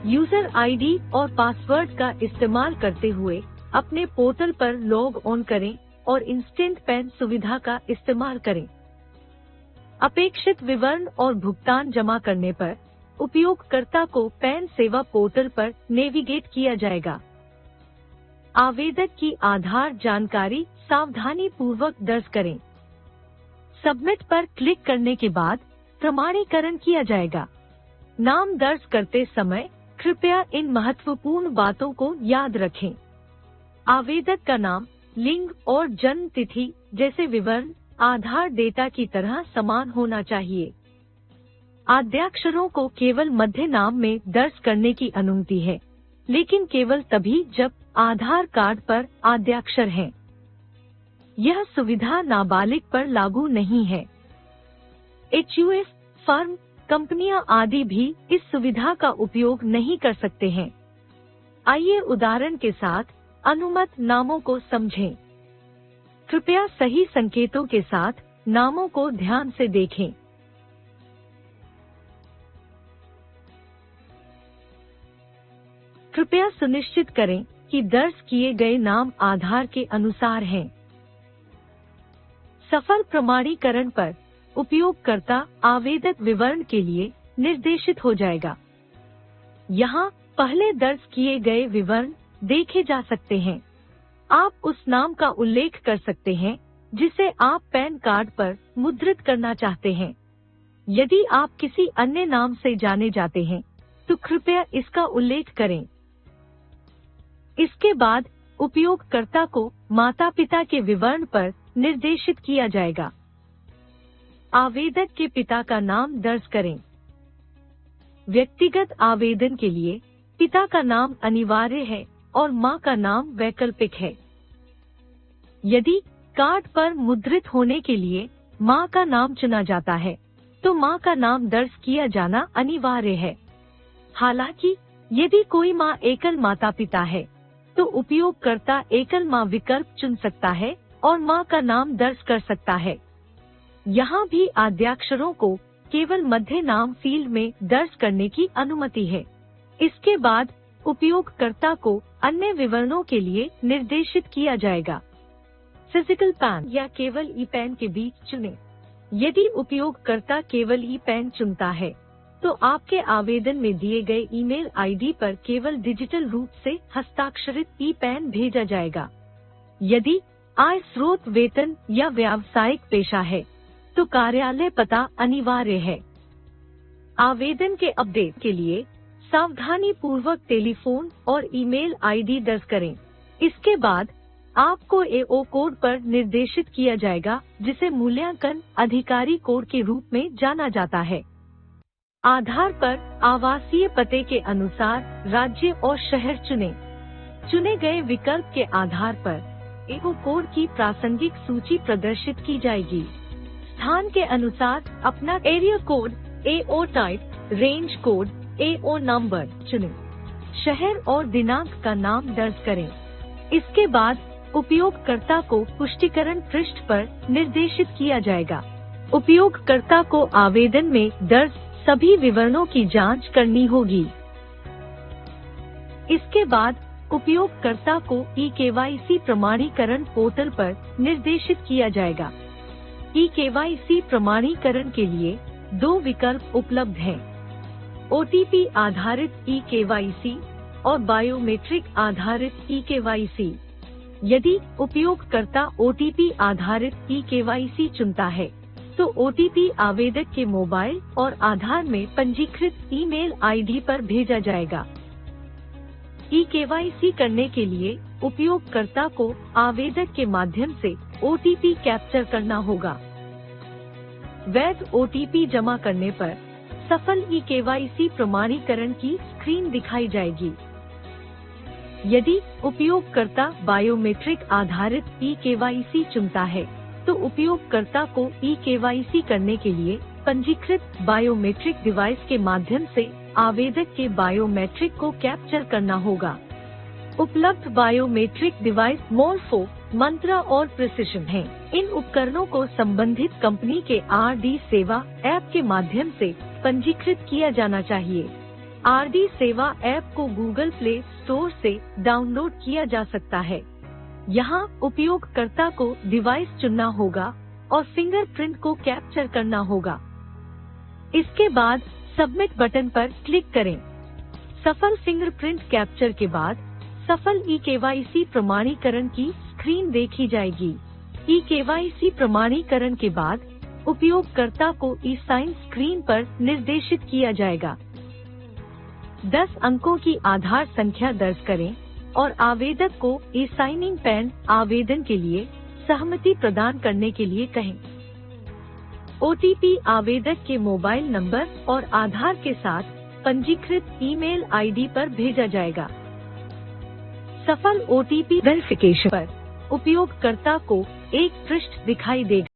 User ID और password का इस्तेमाल करते हुए अपने पोर्टल पर लॉग ऑन करें और इंस्टेंट पैन सुविधा का इस्तेमाल करें। अपेक्षित विवरण और भुगतान जमा करने पर उपयोगकर्ता को पैन सेवा पोर्टल पर नेविगेट किया जाएगा। आवेदक की आधार जानकारी सावधानी पूर्वक दर्ज करें। सबमिट पर क्लिक करने के बाद प्रमाणीकरण किया जाएगा। नाम दर्ज करते समय कृपया इन महत्वपूर्ण बातों को याद रखें। आवेदक का नाम, लिंग और जन्म तिथि जैसे विवरण आधार डेटा की तरह समान होना चाहिए। आद्याक्षरों को केवल मध्य नाम में दर्ज करने की अनुमति है, लेकिन केवल तभी जब आधार कार्ड पर आद्याक्षर हैं। यह सुविधा नाबालिग पर लागू नहीं है। HUF, फर्म, कंपनियां आदि भी इस सुविधा का उपयोग नहीं कर सकते हैं। आइए उदाहरण के साथ अनुमत नामों को समझें। कृपया सही संकेतों के साथ नामों को ध्यान से देखें। कृपया सुनिश्चित करें कि दर्ज किए गए नाम आधार के अनुसार हैं। सफल प्रमाणीकरण पर उपयोगकर्ता आवेदक विवरण के लिए निर्देशित हो जाएगा। यहाँ पहले दर्ज किए गए विवरण देखे जा सकते हैं। आप उस नाम का उल्लेख कर सकते हैं जिसे आप पैन कार्ड पर मुद्रित करना चाहते हैं। यदि आप किसी अन्य नाम से जाने जाते हैं, तो कृपया इसका उल्लेख करें। इसके बाद उपयोगकर्ता को माता-पिता के विवरण पर निर्देशित किया जाएगा। आवेदक के पिता का नाम दर्ज करें। व्यक्तिगत आवेदन के लिए पिता का नाम अनिवार्य है और मां का नाम वैकल्पिक है। यदि कार्ड पर मुद्रित होने के लिए मां का नाम चुना जाता है, तो मां का नाम दर्ज किया जाना अनिवार्य है। हालांकि यदि कोई मां एकल माता-पिता है, तो उपयोगकर्ता एकल मां विकल्प चुन सकता है और मां का नाम दर्ज कर सकता है। यहाँ भी आद्याक्षरों को केवल मध्य नाम फील्ड में दर्ज करने की अनुमति है। इसके बाद उपयोगकर्ता को अन्य विवरणों के लिए निर्देशित किया जाएगा। फिजिकल पैन या केवल ई पैन के बीच चुनें। यदि उपयोगकर्ता केवल ई पैन चुनता है, तो आपके आवेदन में दिए गए ईमेल आईडी पर केवल डिजिटल रूप से हस्ताक्षरित ई पैन भेजा जाएगा। यदि आय स्रोत वेतन या व्यावसायिक पेशा है, तो कार्यालय पता अनिवार्य है। आवेदन के अपडेट के लिए सावधानी पूर्वक टेलीफोन और ईमेल आईडी दर्ज करें। इसके बाद आपको AO कोड पर निर्देशित किया जाएगा, जिसे मूल्यांकन अधिकारी कोड के रूप में जाना जाता है। आधार पर आवासीय पते के अनुसार राज्य और शहर चुनें। चुने गए विकल्प के आधार पर AO कोड की प्रासंगिक सूची प्रदर्शित की जाएगी। स्थान के अनुसार अपना area code, AO type, range code, AO number चुनें। शहर और दिनांक का नाम दर्ज करें। इसके बाद उपयोगकर्ता को पुष्टिकरण पृष्ठ पर निर्देशित किया जाएगा। उपयोगकर्ता को आवेदन में दर्ज सभी विवरणों की जांच करनी होगी। इसके बाद उपयोगकर्ता को eKYC प्रमाणीकरण पोर्टल पर निर्देशित किया जाएगा। eKYC प्रमाणीकरण के लिए 2 विकल्प उपलब्ध हैं: OTP आधारित eKYC और बायोमेट्रिक आधारित eKYC। यदि उपयोगकर्ता OTP आधारित eKYC चुनता है, तो OTP आवेदक के मोबाइल और आधार में पंजीकृत ईमेल आईडी पर भेजा जाएगा। eKYC करने के लिए उपयोगकर्ता को आवेदक के माध्यम से OTP कैप्चर करना होगा। वैध OTP जमा करने पर सफल eKYC प्रमाणीकरण की स्क्रीन दिखाई जाएगी। यदि उपयोगकर्ता बायोमेट्रिक आधारित eKYC चुनता है, तो उपयोगकर्ता को eKYC करने के लिए पंजीकृत बायोमेट्रिक डिवाइस के माध्यम से आवेदक के बायोमेट्रिक को कैप्चर करना होगा। उपलब्ध बायोमेट्रिक डिवाइस मोरफो, मंत्रा और प्रिसिशन हैं। इन उपकरणों को संबंधित कंपनी के RD सेवा ऐप के माध्यम से पंजीकृत किया जाना चाहिए। RD सेवा ऐप को गूगल प्ले स्टोर से डाउनलोड किया जा सकता है। यहाँ उपयोगकर्ता को डिवाइस चुनना होगा और फिंगरप्रिंट को कैप्चर करना होगा। इसके बाद सबमिट बटन पर क्लिक करें। सफल फिंगरप्रिंट कैप्चर के बाद सफल eKYC प्रमाणीकरण की स्क्रीन देखी जाएगी। eKYC प्रमाणीकरण के बाद उपयोगकर्ता को e-साइन स्क्रीन पर निर्देशित किया जाएगा। 10 अंकों की आधार संख्या दर्ज करें और आवेदक को e-साइनिंग पैन आवेदन के लिए सहमति प्रदान करने के लिए कहें। OTP आवेदक के मोबाइल नंबर और आधार के साथ पंजीकृत ईमेल ID पर भेजा जाएगा। सफल OTP वेरिफिकेशन पर उपयोगकर्ता को एक पृष्ठ दिखाई देगा।